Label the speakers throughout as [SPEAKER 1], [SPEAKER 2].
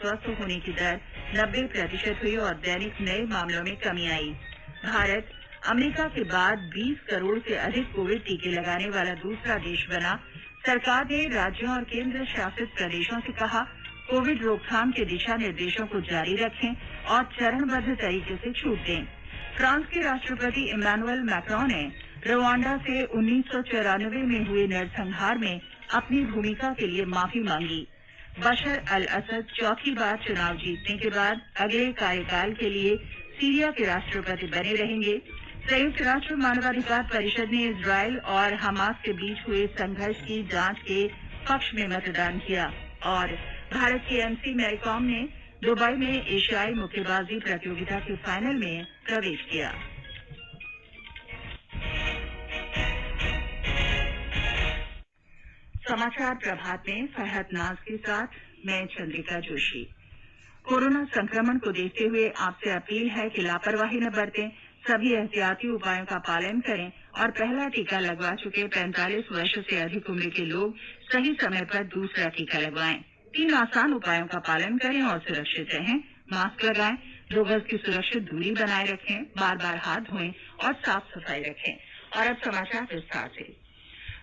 [SPEAKER 1] स्वस्थ होने की दर 90% हुई और दैनिक नए मामलों में कमी आई। भारत अमेरिका के बाद 20 करोड़ से अधिक कोविड टीके लगाने वाला दूसरा देश बना। सरकार ने राज्यों और केंद्र शासित प्रदेशों से कहा, कोविड रोकथाम के दिशा निर्देशों को जारी रखें और चरणबद्ध तरीके से छूट दें। फ्रांस के राष्ट्रपति इमैनुअल मैक्रों ने रवांडा से 1994 में हुए नरसंहार में अपनी भूमिका के लिए माफी मांगी। बशर अल असद चौथी बार चुनाव जीतने के बाद अगले कार्यकाल के लिए सीरिया के राष्ट्रपति बने रहेंगे। संयुक्त राष्ट्र मानवाधिकार परिषद ने इजरायल और हमास के बीच हुए संघर्ष की जांच के पक्ष में मतदान किया और भारत की एमसी मैरीकॉम ने दुबई में एशियाई मुक्केबाजी प्रतियोगिता के फाइनल में प्रवेश किया। समाचार प्रभात में फरहत नाज के साथ मैं चंद्रिका जोशी। कोरोना संक्रमण को देखते हुए आपसे अपील है कि लापरवाही न बरतें, सभी एहतियाती उपायों का पालन करें और पहला टीका लगवा चुके 45 वर्ष से अधिक उम्र के लोग सही समय पर दूसरा टीका लगवाएं। 3 आसान उपायों का पालन करें और सुरक्षित रहें। मास्क लगाएं, 2 गज की सुरक्षित दूरी बनाए रखें, बार-बार हाथ धोएं और साफ सफाई रखें। और अब समाचार विस्तार से।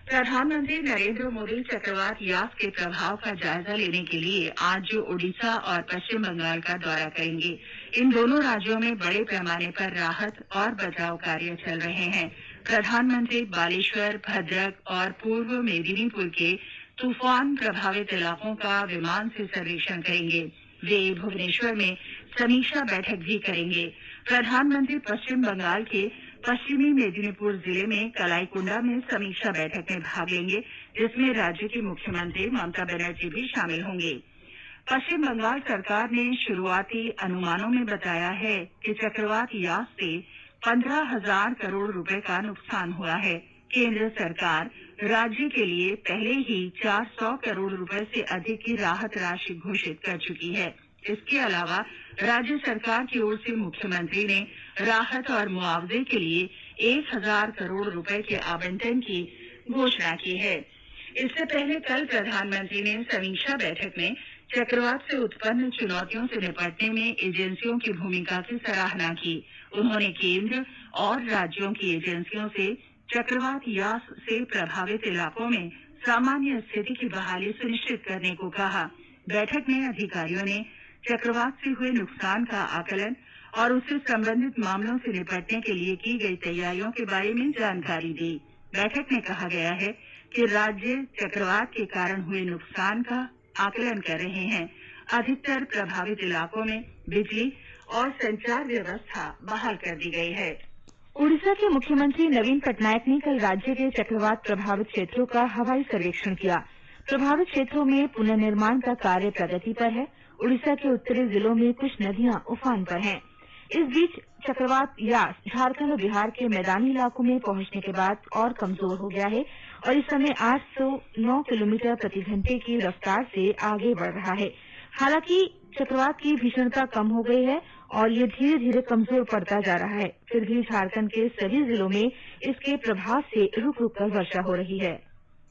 [SPEAKER 1] प्रधानमंत्री नरेंद्र मोदी चक्रवात यास के प्रभाव का जायजा लेने के लिए आज ओडिशा और पश्चिम बंगाल का दौरा करेंगे। इन दोनों राज्यों में बड़े पैमाने पर राहत और बचाव कार्य चल रहे हैं। प्रधानमंत्री बालेश्वर, भद्रक और पूर्व मेदिनीपुर के तूफान प्रभावित इलाकों का विमान से सर्वेक्षण करेंगे। वे भुवनेश्वर में समीक्षा बैठक भी करेंगे। प्रधानमंत्री पश्चिम बंगाल के पश्चिमी मेदिनीपुर जिले में कलाईकुंडा में समीक्षा बैठक में भाग लेंगे, जिसमें राज्य की मुख्यमंत्री ममता बनर्जी भी शामिल होंगे। पश्चिम बंगाल सरकार ने शुरुआती अनुमानों में बताया है कि चक्रवात यास से 15,000 करोड़ रुपए का नुकसान हुआ है। केंद्र सरकार राज्य के लिए पहले ही 400 करोड़ रुपए से अधिक की राहत राशि घोषित कर चुकी है। इसके अलावा राज्य सरकार की ओर से मुख्यमंत्री ने राहत और मुआवजे के लिए 1,000 करोड़ रुपए के आवंटन की घोषणा की है। इससे पहले कल प्रधानमंत्री ने समीक्षा बैठक में चक्रवात से उत्पन्न चुनौतियों से निपटने में एजेंसियों की भूमिका की सराहना की। उन्होंने केंद्र और राज्यों की एजेंसियों से चक्रवात यास से प्रभावित इलाकों में सामान्य स्थिति की बहाली सुनिश्चित करने को कहा। बैठक में अधिकारियों ने चक्रवात से हुए नुकसान का आकलन और उससे संबंधित मामलों से निपटने के लिए की गई तैयारियों के बारे में जानकारी दी। बैठक में कहा गया है कि राज्य चक्रवात के कारण हुए नुकसान का आकलन कर रहे हैं। अधिकतर प्रभावित इलाकों में बिजली और संचार व्यवस्था बहाल कर दी गई है।
[SPEAKER 2] उड़ीसा के मुख्यमंत्री नवीन पटनायक ने कल राज्य के चक्रवात प्रभावित क्षेत्रों का हवाई सर्वेक्षण किया। प्रभावित क्षेत्रों में पुनर्निर्माण का कार्य प्रगति पर है। उड़ीसा के उत्तरी जिलों में कुछ नदियां उफान पर हैं। इस बीच चक्रवात यास झारखंड और बिहार के मैदानी इलाकों में पहुंचने के बाद और कमजोर हो गया है और इस समय 809 किलोमीटर प्रति घंटे की रफ्तार से आगे बढ़ रहा है। हालांकि चक्रवात की भीषणता कम हो गई है और ये धीरे धीरे कमजोर पड़ता जा रहा है। फिर भी झारखंड के सभी जिलों में इसके प्रभाव से रुक रुक कर वर्षा हो रही है।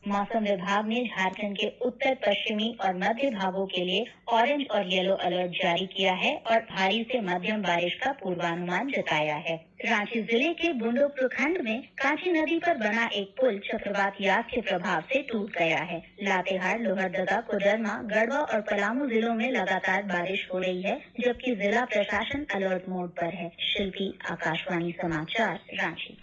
[SPEAKER 3] मौसम विभाग ने झारखंड के उत्तर पश्चिमी और मध्य भागों के लिए ऑरेंज और येलो अलर्ट जारी किया है और भारी से मध्यम बारिश का पूर्वानुमान जताया है। रांची जिले के बुंडू प्रखंड में कांची नदी पर बना एक पुल चक्रवात यास के प्रभाव से टूट गया है। लातेहार, लोहरदगा, कोडरमा, गढ़वा और पलामू जिलों में लगातार बारिश हो रही है, जबकि जिला प्रशासन अलर्ट मोड पर है। शिल्पी, आकाशवाणी समाचार, रांची।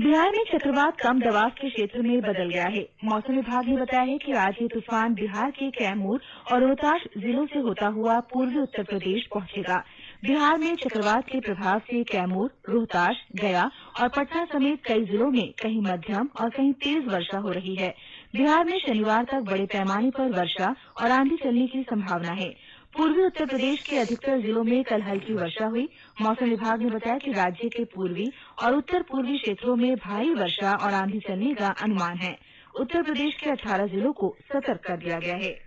[SPEAKER 2] बिहार में चक्रवात कम दबाव के क्षेत्र में बदल गया है। मौसम विभाग ने बताया है कि आज ये तूफान बिहार के कैमूर और रोहतास जिलों से होता हुआ पूर्वी उत्तर प्रदेश पहुंचेगा। बिहार में चक्रवात के प्रभाव से कैमूर, रोहतास, गया और पटना समेत कई जिलों में कहीं मध्यम और कहीं तेज वर्षा हो रही है। बिहार में शनिवार तक बड़े पैमाने पर वर्षा और आंधी चलने की संभावना है। पूर्वी उत्तर प्रदेश के अधिकतर जिलों में कल हल्की वर्षा हुई। मौसम विभाग ने बताया कि राज्य के पूर्वी और उत्तर पूर्वी क्षेत्रों में भारी वर्षा और आंधी चलने का अनुमान है। उत्तर प्रदेश के 18 जिलों को सतर्क कर दिया गया है।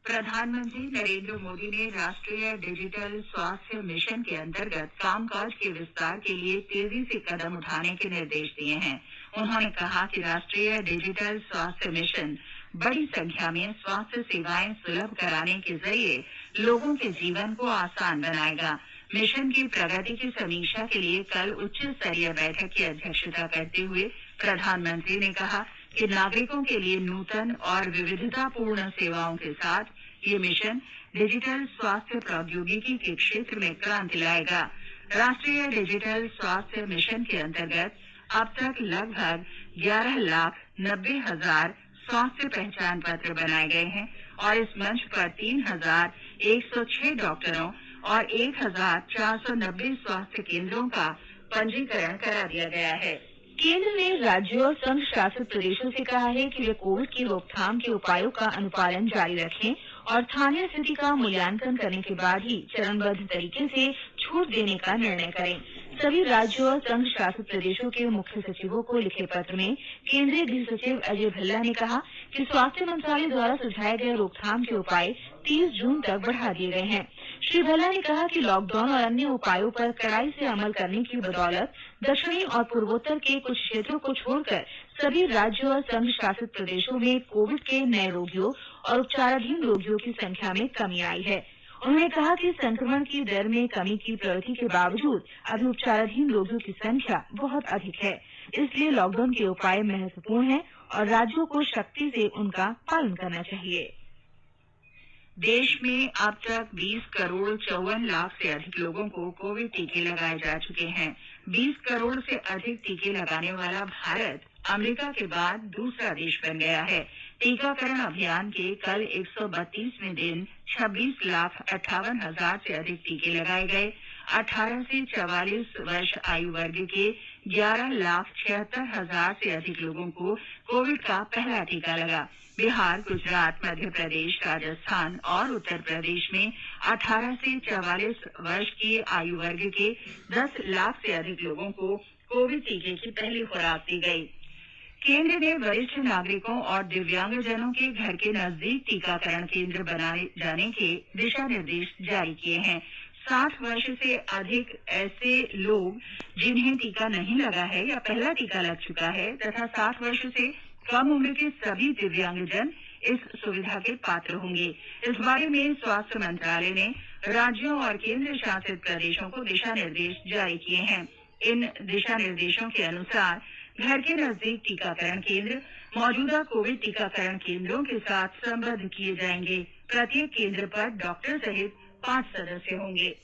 [SPEAKER 1] प्रधानमंत्री नरेंद्र मोदी ने राष्ट्रीय डिजिटल स्वास्थ्य मिशन के अंतर्गत कामकाज के विस्तार के लिए तेजी से कदम उठाने के निर्देश दिए हैं। उन्होंने कहा कि राष्ट्रीय डिजिटल स्वास्थ्य मिशन बड़ी संख्या में स्वास्थ्य सेवाएं सुलभ कराने के जरिए लोगों के जीवन को आसान बनाएगा। मिशन की प्रगति की समीक्षा के लिए कल उच्च स्तरीय बैठक की अध्यक्षता करते हुए प्रधानमंत्री ने कहा कि नागरिकों के लिए नूतन और विविधतापूर्ण सेवाओं के साथ ये मिशन डिजिटल स्वास्थ्य प्रौद्योगिकी के क्षेत्र में क्रांति लाएगा। राष्ट्रीय डिजिटल स्वास्थ्य मिशन के अंतर्गत अब तक लगभग 11,90,000 स्वास्थ्य पहचान पत्र बनाए गए हैं और इस मंच पर 3,106 डॉक्टरों और 1,490 स्वास्थ्य केंद्रों का पंजीकरण करा दिया गया है।
[SPEAKER 2] केंद्र ने राज्यों और संघ शासित प्रदेशों से कहा है कि वे कोविड की रोकथाम के उपायों का अनुपालन जारी रखें और स्थानीय स्थिति का मूल्यांकन करने के बाद ही चरणबद्ध तरीके से छूट देने का निर्णय करें। सभी राज्यों और संघ शासित प्रदेशों के मुख्य सचिवों को लिखे पत्र में केंद्रीय गृह सचिव अजय भल्ला ने कहा कि स्वास्थ्य मंत्रालय द्वारा सुझाए गए रोकथाम के उपाय 30 जून तक बढ़ा दिए गए हैं। श्री भल्ला ने कहा कि लॉकडाउन और अन्य उपायों पर कड़ाई से अमल करने की बदौलत दक्षिणी और पूर्वोत्तर के कुछ क्षेत्रों को छोड़कर सभी राज्यों और संघ शासित प्रदेशों में कोविड के नए रोगियों और उपचाराधीन रोगियों की संख्या में कमी आई है। उन्होंने कहा कि संक्रमण की दर में कमी की प्रगति के बावजूद अभी उपचाराधीन रोगियों की संख्या बहुत अधिक है। इसलिए लॉकडाउन के उपाय महत्वपूर्ण हैं और राज्यों को सख्ती से उनका पालन करना चाहिए।
[SPEAKER 1] देश में अब तक 20 करोड़ 54 लाख से अधिक लोगों को कोविड टीके लगाए जा चुके हैं। 20 करोड़ से अधिक टीके लगाने वाला भारत अमेरिका के बाद दूसरा देश बन गया है। टीकाकरण अभियान के कल 132वें दिन 26,58,000 से अधिक टीके लगाए गए। 18 से 44 वर्ष आयु वर्ग के 11,76,000 से अधिक लोगों को कोविड का पहला टीका लगा। बिहार, गुजरात, मध्य प्रदेश, राजस्थान और उत्तर प्रदेश में 18 से 44 वर्ष की आयु वर्ग के 10 लाख से अधिक लोगों को कोविड टीके की पहली खुराक दी गई। केंद्र ने वरिष्ठ नागरिकों और दिव्यांगजनों के घर के नजदीक टीकाकरण केंद्र बनाए जाने के दिशा निर्देश जारी किए हैं। 60 वर्ष से अधिक ऐसे लोग जिन्हें टीका नहीं लगा है या पहला टीका लग चुका है तथा 60 वर्ष से कम उम्र के सभी दिव्यांगजन इस सुविधा के पात्र होंगे। इस बारे में स्वास्थ्य मंत्रालय ने राज्यों और केंद्र शासित प्रदेशों को दिशा निर्देश जारी किए हैं। इन दिशा निर्देशों के अनुसार घर के नजदीक टीकाकरण केंद्र मौजूदा कोविड टीकाकरण केंद्रों के साथ संबद्ध किए जाएंगे। प्रत्येक केंद्र पर डॉक्टर सहित 5 सदस्य होंगे।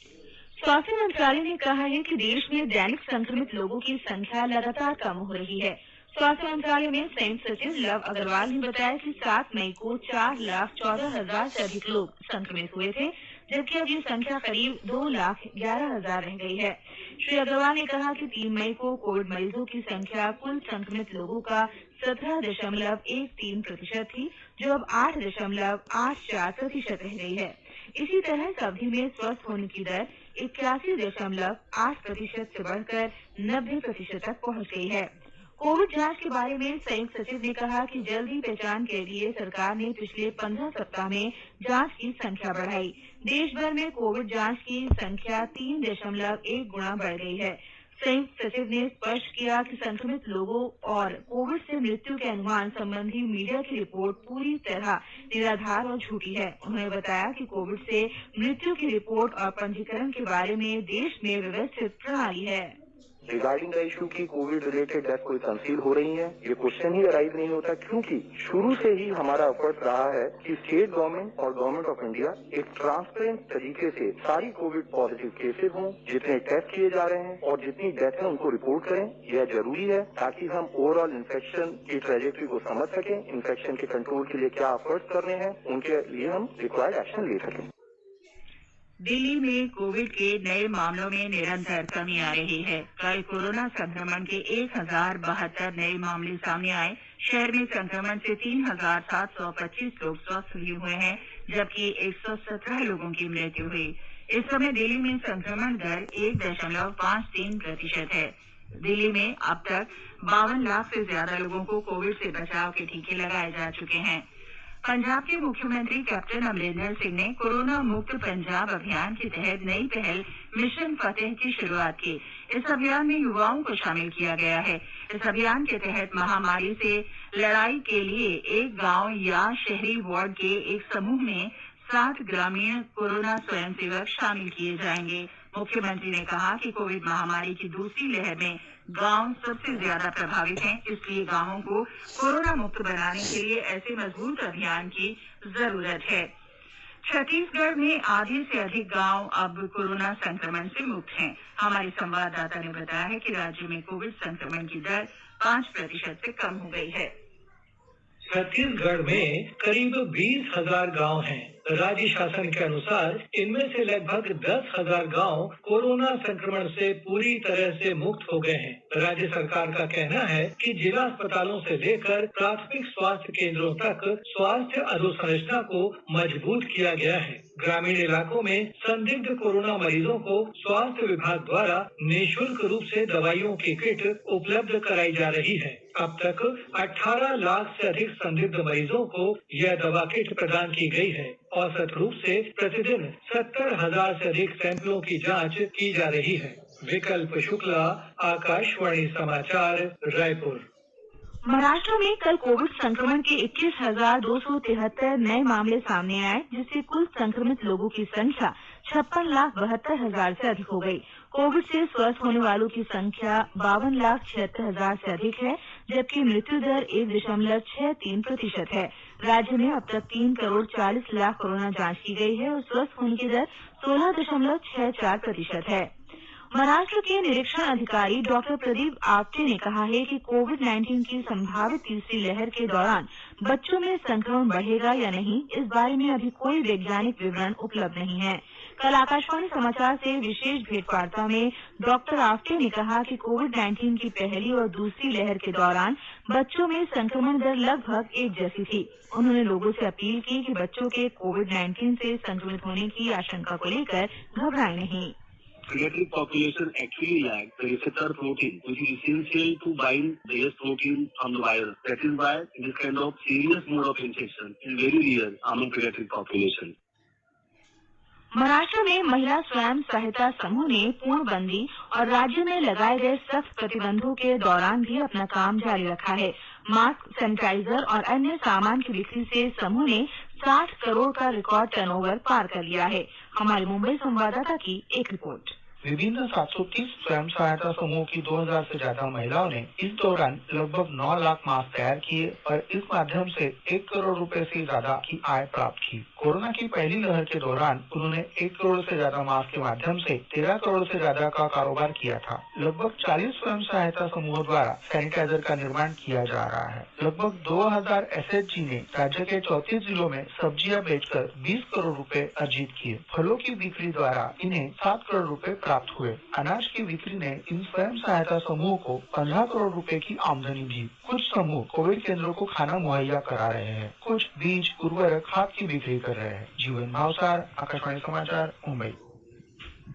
[SPEAKER 2] स्वास्थ्य मंत्रालय ने कहा है कि देश में दैनिक संक्रमित लोगों की संख्या लगातार कम हो रही है। स्वास्थ्य मंत्रालय में संयुक्त सचिव लव अग्रवाल ने बताया कि 7 मई को 4,14,000 से अधिक लोग संक्रमित हुए थे, जबकि अब ये संख्या करीब 2,11,000 रह गई है। श्री अग्रवाल ने कहा कि 3 मई को कोविड मरीजों की संख्या कुल संक्रमित लोगों का 17.13% थी, जो अब 8.84% रह गई है। इसी तरह इस अवधि में स्वस्थ होने की दर 81.8% से बढ़कर 90% तक पहुंच गई है। कोविड जांच के बारे में संयुक्त सचिव ने कहा कि जल्दी पहचान के लिए सरकार ने पिछले 15 सप्ताह में जांच की संख्या बढ़ाई। देश भर में कोविड जांच की संख्या 3.1 गुना बढ़ गई है। संयुक्त सचिव ने स्पष्ट किया कि संक्रमित लोगों और कोविड से मृत्यु के अनुमान संबंधी मीडिया की रिपोर्ट पूरी तरह निराधार और झूठी है। उन्होंने बताया कि कोविड से मृत्यु की रिपोर्ट और पंजीकरण के बारे में देश में व्यवस्थित प्रणाली है।
[SPEAKER 4] रिगार्डिंग द इशू की कोविड रिलेटेड डेथ कोई कंसील हो रही है, ये क्वेश्चन ही अराइज नहीं होता, क्योंकि शुरू से ही हमारा एफर्ट रहा है कि स्टेट गवर्नमेंट और गवर्नमेंट ऑफ इंडिया एक ट्रांसपेरेंट तरीके से सारी कोविड पॉजिटिव केसेज हों, जितने टेस्ट किए जा रहे हैं और जितनी डेथ है उनको रिपोर्ट करें। यह जरूरी है ताकि हम ओवरऑल इन्फेक्शन की ट्रेजेक्टरी को समझ सकें, इन्फेक्शन के कंट्रोल के लिए क्या एफर्ट्स करने हैं, उनके लिए हम रिक्वायर्ड एक्शन ले सकें।
[SPEAKER 1] दिल्ली में कोविड के नए मामलों में निरंतर कमी आ रही है। कल कोरोना संक्रमण के 1,072 नए मामले सामने आए। शहर में संक्रमण से 3,725 लोग स्वस्थ भी हुए हैं, जबकि 117 लोगों की मृत्यु हुई। इस समय दिल्ली में संक्रमण दर 1.53% है। दिल्ली में अब तक 52 लाख से ज्यादा लोगों को कोविड से बचाव के टीके लगाए जा चुके हैं। पंजाब के मुख्यमंत्री कैप्टन अमरिंदर सिंह ने कोरोना मुक्त पंजाब अभियान के तहत नई पहल मिशन फतेह की शुरुआत की। इस अभियान में युवाओं को शामिल किया गया है। इस अभियान के तहत महामारी से लड़ाई के लिए एक गांव या शहरी वार्ड के एक समूह में 60 ग्रामीण कोरोना स्वयंसेवक शामिल किए जाएंगे। मुख्यमंत्री ने कहा कि कोविड महामारी की दूसरी लहर में गांव सबसे ज्यादा प्रभावित हैं, इसलिए गांवों को कोरोना मुक्त बनाने के लिए ऐसे मजबूत अभियान की जरूरत है। छत्तीसगढ़ में आधे से अधिक गांव अब कोरोना संक्रमण से मुक्त हैं। हमारे संवाददाता ने बताया है कि राज्य में कोविड संक्रमण की दर 5% से कम हो गई है।
[SPEAKER 5] छत्तीसगढ़ में करीब 20,000 गांव हैं। राज्य शासन के अनुसार इनमें से लगभग 10,000 गांव कोरोना संक्रमण से पूरी तरह से मुक्त हो गए हैं। राज्य सरकार का कहना है कि जिला अस्पतालों से लेकर प्राथमिक स्वास्थ्य केंद्रों तक स्वास्थ्य अधोसंरचना को मजबूत किया गया है। ग्रामीण इलाकों में संदिग्ध कोरोना मरीजों को स्वास्थ्य विभाग द्वारा निःशुल्क रूप से दवाइयों की किट उपलब्ध कराई जा रही है। अब तक 18 लाख से अधिक संदिग्ध मरीजों को यह दवा किट प्रदान की गई है। औसत रूप से प्रतिदिन 70,000 से अधिक सैंपलों की जांच की जा रही है। विकल्प शुक्ला, आकाशवाणी समाचार, रायपुर।
[SPEAKER 2] महाराष्ट्र में कल कोविड संक्रमण के 21,273 नए मामले सामने आए, जिससे कुल संक्रमित लोगों की संख्या 56,72,000 से अधिक हो गई। कोविड से स्वस्थ होने वालों की संख्या 52,76,000 से अधिक है, जबकि मृत्यु दर 1.63% है। राज्य में अब तक 3,40,00,000 कोरोना जांच की गई है और स्वस्थ होने की दर 16.64% है। महाराष्ट्र के निरीक्षण अधिकारी डॉक्टर प्रदीप आपटे ने कहा है कि कोविड-19 की संभावित तीसरी लहर के दौरान बच्चों में संक्रमण बढ़ेगा या नहीं, इस बारे में अभी कोई वैज्ञानिक विवरण उपलब्ध नहीं है। कल आकाशवाणी समाचार से विशेष भेंटवार्ता में डॉक्टर आपटे ने कहा कि कोविड-19 की पहली और दूसरी लहर के दौरान बच्चों में संक्रमण दर लगभग एक जैसी थी। उन्होंने लोगों से अपील की कि बच्चों के कोविड-19 से संक्रमित होने की आशंका को लेकर घबराएं नहीं।
[SPEAKER 6] Pediatric population actually lacks the receptor protein, which is essential to bind the S protein from the virus. That is why this kind of serious mode of infection is very rare among pediatric population.
[SPEAKER 2] Maharashtra में महिला स्वयं सहायता समूह ने पूर्णबंदी और राज्य में लगाए गए सख्त प्रतिबंधों के दौरान भी अपना काम जारी रखा है। मास्क, सैनिटाइजर और अन्य सामान की बिक्री से समूह ने 60 करोड़ का रिकॉर्ड टर्नओवर पार कर लिया है। हमारे मुंबई संवाददाता की एक रिपोर्ट।
[SPEAKER 7] विभिन्न 730 स्वयं सहायता समूह की 2000 से ज्यादा महिलाओं ने इस दौरान लगभग 9 लाख मास्क तैयार किए और इस माध्यम से 1 करोड़ रुपए से ज्यादा की आय प्राप्त की। कोरोना की पहली लहर के दौरान उन्होंने 1 करोड़ से ज्यादा मास्क के माध्यम से 13 करोड़ से ज्यादा का कारोबार किया था। लगभग 40 स्वयं सहायता समूहों द्वारा सैनिटाइजर का निर्माण किया जा रहा है। लगभग 2000 SHG ने राज्य के 34 जिलों में सब्जियां बेचकर 20 करोड़ रुपए अर्जित किए। फलों की बिक्री द्वारा इन्हें 7 करोड़ रुपए प्राप्त हुए। अनाज की बिक्री ने इन स्वयं सहायता समूह को 15 करोड़ रुपए की आमदनी दी। कुछ समूह कोविड केंद्रों को खाना मुहैया करा रहे हैं, कुछ बीज, उर्वरक, खाद की बिक्री कर रहे हैं। जीवन भावसार, आकाशवाणी समाचार, मुंबई।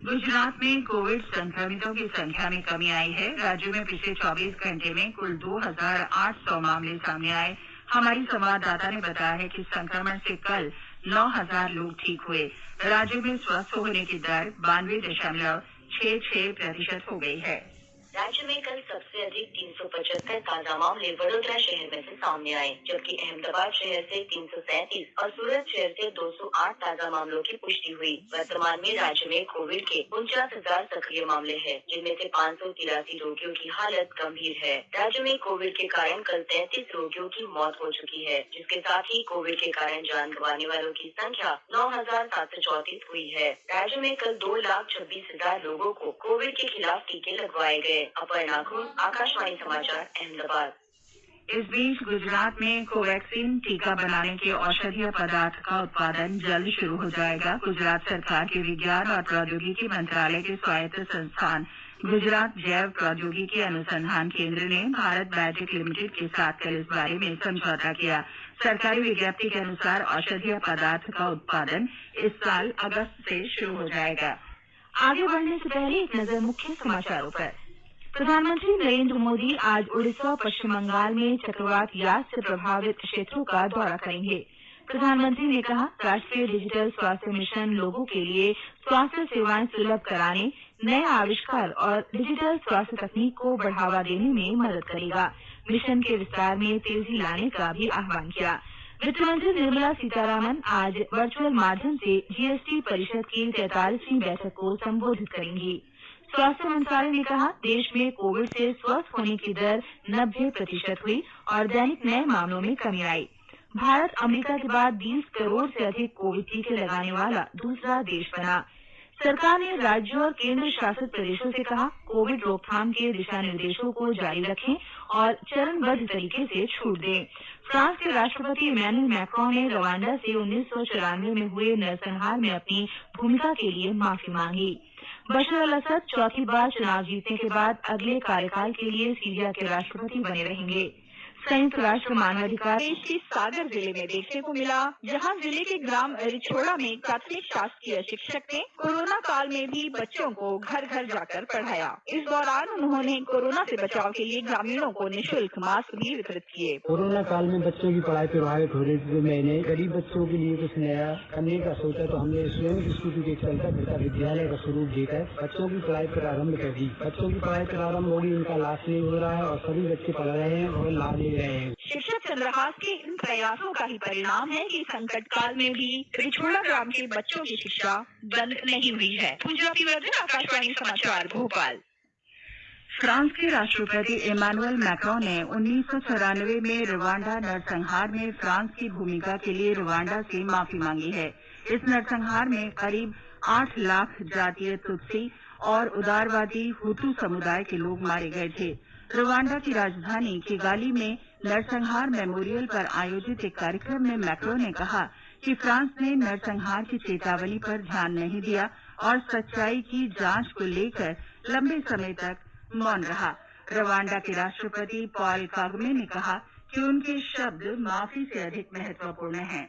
[SPEAKER 1] गुजरात में कोविड संक्रमितों की संख्या में कमी आई है। राज्य में पिछले 24 घंटे में कुल 2,800 मामले सामने आए। हमारी संवाददाता ने बताया है कि संक्रमण से कल 9,000 लोग ठीक हुए। राज्य में स्वस्थ होने की दर 92.66% हो गई है।
[SPEAKER 3] राज्य में कल सबसे अधिक 375 ताजा मामले वडोदरा शहर में से सामने आए, जबकि अहमदाबाद शहर से 337 और सूरत शहर से 208 ताजा मामलों की पुष्टि हुई। वर्तमान में राज्य में कोविड के 49,000 सक्रिय मामले हैं, जिनमें से 583 रोगियों की हालत गंभीर है। राज्य में कोविड के कारण कल 33 रोगियों की मौत हो चुकी है, जिसके साथ ही कोविड के कारण जान गंवाने वालों की संख्या 9,734 हुई है। राज्य में कल 2,26,000 लोगों को कोविड के खिलाफ टीके लगवाए गए। अपर्णा घोष, आकाशवाणी समाचार, अहमदाबाद।
[SPEAKER 1] इस बीच गुजरात में कोवैक्सीन टीका बनाने के औषधीय पदार्थ का उत्पादन जल्द शुरू हो जाएगा। गुजरात सरकार के विज्ञान और प्रौद्योगिकी मंत्रालय के स्वायत्त संस्थान गुजरात जैव प्रौद्योगिकी अनुसंधान केंद्र ने भारत बायोटेक लिमिटेड के साथ कल इस बारे में समझौता किया। सरकारी विज्ञप्ति के अनुसार औषधीय पदार्थ का उत्पादन इस साल अगस्त से शुरू हो जाएगा।
[SPEAKER 2] आगे बढ़ने से पहले एक नजर मुख्य समाचारों पर। प्रधानमंत्री नरेंद्र मोदी आज उड़ीसा, पश्चिम बंगाल में चक्रवात यास से प्रभावित क्षेत्रों का दौरा करेंगे। प्रधानमंत्री ने कहा, राष्ट्रीय डिजिटल स्वास्थ्य मिशन लोगों के लिए स्वास्थ्य सेवाएं सुलभ कराने, नए आविष्कार और डिजिटल स्वास्थ्य तकनीक को बढ़ावा देने में मदद करेगा। मिशन के विस्तार में तेजी लाने का भी आह्वान किया। वित्त मंत्री निर्मला सीतारामन आज वर्चुअल माध्यम से जीएसटी परिषद की 43वीं बैठक को संबोधित करेंगी। स्वास्थ्य मंत्रालय ने कहा, देश में कोविड से स्वस्थ होने की दर 90% हुई और दैनिक नए मामलों में कमी आई। भारत अमेरिका के बाद 20 करोड़ से अधिक कोविड टीके लगाने वाला दूसरा देश बना। सरकार ने राज्यों और केंद्र शासित प्रदेशों से कहा, कोविड रोकथाम के दिशा निर्देशों को जारी रखें और चरणबद्ध तरीके से छूट दें। फ्रांस के राष्ट्रपति इमैनुअल मैक्रों ने रवांडा से 1994 में हुए नरसंहार में अपनी भूमिका के लिए माफी मांगी। बशर अल असद चौथी बार चुनाव जीतने के बाद अगले कार्यकाल के लिए सीरिया के राष्ट्रपति बने रहेंगे। संयुक्त राष्ट्र मानवाधिकार
[SPEAKER 1] देश के सागर जिले में देखने को मिला, जहां जिले के ग्राम रिछोड़ा में प्राथमिक शासकीय शिक्षक ने कोरोना काल में भी बच्चों को घर घर जाकर पढ़ाया। इस दौरान उन्होंने कोरोना से बचाव के लिए ग्रामीणों को निःशुल्क मास्क भी वितरित किए।
[SPEAKER 8] कोरोना काल में बच्चों की पढ़ाई प्रभावित हो रही थी, तो मैंने गरीब बच्चों के लिए कुछ नया करने का सोचा, तो हमने स्वयं स्कूटी के चलता फिरता विद्यालय का स्वरूप देकर बच्चों की पढ़ाई प्रारंभ कर दी। बच्चों की पढ़ाई प्रारंभ होगी, इनका लाश नहीं हो रहा है और सभी बच्चे पढ़ रहे हैं और लाभ ले रहे हैं।
[SPEAKER 1] शिक्षक चंद्रहास के इन प्रयासों का ही परिणाम है कि संकट काल में भी रिछोड़ा ग्राम के बच्चों की शिक्षा बंद नहीं हुई है। पंजाबी वर्जन आकाशवाणी समाचार भोपाल।
[SPEAKER 2] फ्रांस के राष्ट्रपति इमैनुअल मैक्रों ने 1994 में रवांडा नरसंहार में फ्रांस की भूमिका के लिए रवांडा से माफी मांगी है। इस नरसंहार में करीब 8 लाख जातीय तुत्सी और उदारवादी हुतू समुदाय के लोग मारे गए थे। रवांडा की राजधानी किगाली में नरसंहार मेमोरियल पर आयोजित एक कार्यक्रम में मैक्रों ने कहा कि फ्रांस ने नरसंहार की चेतावनी पर ध्यान नहीं दिया और सच्चाई की जांच को लेकर लंबे समय तक मौन रहा। रवांडा के राष्ट्रपति पॉल कागमे ने कहा कि उनके शब्द माफी से अधिक महत्वपूर्ण हैं।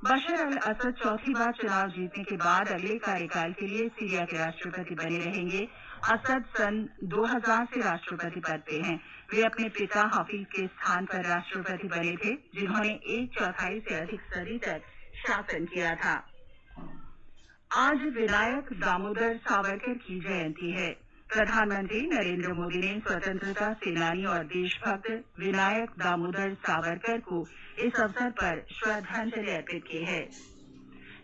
[SPEAKER 2] बशर अल असद चौथी बार चुनाव जीतने के बाद अगले कार्यकाल के लिए सीरिया के राष्ट्रपति बने रहेंगे। असद सन 2000 से राष्ट्रपति पद पे हैं। वे अपने पिता हफीज के स्थान पर राष्ट्रपति बने थे, जिन्होंने 1/4 से अधिक सदी तक शासन किया था। आज विनायक दामोदर सावरकर की जयंती है। प्रधानमंत्री नरेंद्र मोदी ने स्वतंत्रता सेनानी और देशभक्त विनायक दामोदर सावरकर को इस अवसर पर श्रद्धांजलि अर्पित की है।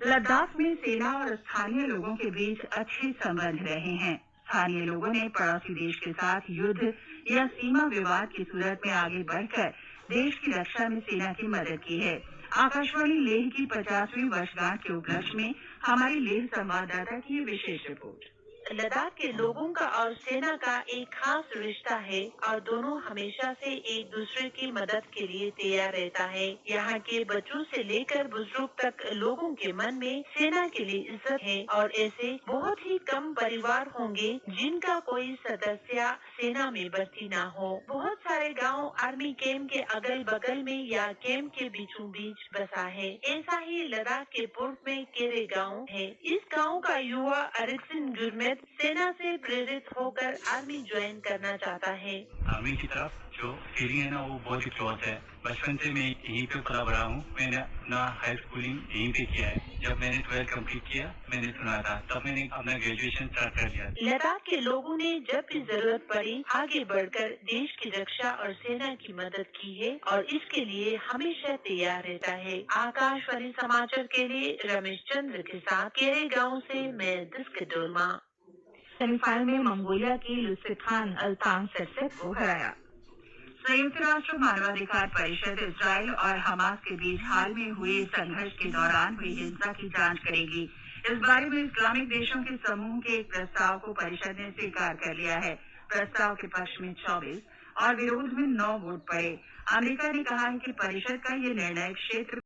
[SPEAKER 2] लद्दाख में सेना और स्थानीय लोगों के बीच अच्छे संबंध रहे हैं। स्थानीय लोगों ने पड़ोसी देश के साथ युद्ध या सीमा विवाद की सूरत में आगे बढ़कर देश की रक्षा में सेना की मदद की है। आकाशवाणी लेह की 50वीं वर्षगांठ के उपलक्ष्य में हमारी लेह संवाददाता की विशेष रिपोर्ट।
[SPEAKER 9] लद्दाख के लोगों का और सेना का एक खास रिश्ता है और दोनों हमेशा से एक दूसरे की मदद के लिए तैयार रहता है। यहाँ के बच्चों से लेकर बुजुर्ग तक लोगों के मन में सेना के लिए इज्जत है और ऐसे बहुत ही कम परिवार होंगे जिनका कोई सदस्य सेना में भर्ती न हो। बहुत सारे गांव आर्मी कैंप के अगल बगल में या कैंप के बीचों बीच बसा है। ऐसा ही लद्दाख के पूर्व में केरे गांव है। इस गांव का युवा अरिक्सिन गुरमेत सेना से प्रेरित होकर आर्मी ज्वाइन करना चाहता है।
[SPEAKER 10] आर्मी की तरफ जो फीलिंग है ना, वो बहुत ही क्लोज है। बचपन से मैं यहीं पे पला बड़ा हूँ। मैंने अपना हाई स्कूलिंग यहीं पे किया है। जब मैंने 12th कंप्लीट किया, मैंने सुना था, तब मैंने अपना ग्रेजुएशन स्टार्ट कर दिया।
[SPEAKER 9] लद्दाख के लोगों ने जब भी जरूरत पड़ी आगे बढ़कर देश की रक्षा और सेना की मदद की है और इसके लिए हमेशा तैयार रहता है। आकाशवाणी समाचार के लिए रमेश चंद्र के साथ केरे गाँव से मैं दिस्क डोलमा।
[SPEAKER 2] सेमीफाइनल में मंगोलिया की लुत्फिखान अल्तान सेटसेट को हराया। संयुक्त राष्ट्र मानवाधिकार परिषद इजराइल और हमास के बीच हाल में हुए संघर्ष के दौरान हुई हिंसा की जांच करेगी। इस बारे में इस्लामिक देशों के समूह के एक प्रस्ताव को परिषद ने स्वीकार कर लिया है। प्रस्ताव के पक्ष में 24 और विरोध में 9 वोट पड़े। अमेरिका ने कहा है कि परिषद का ये निर्णय क्षेत्र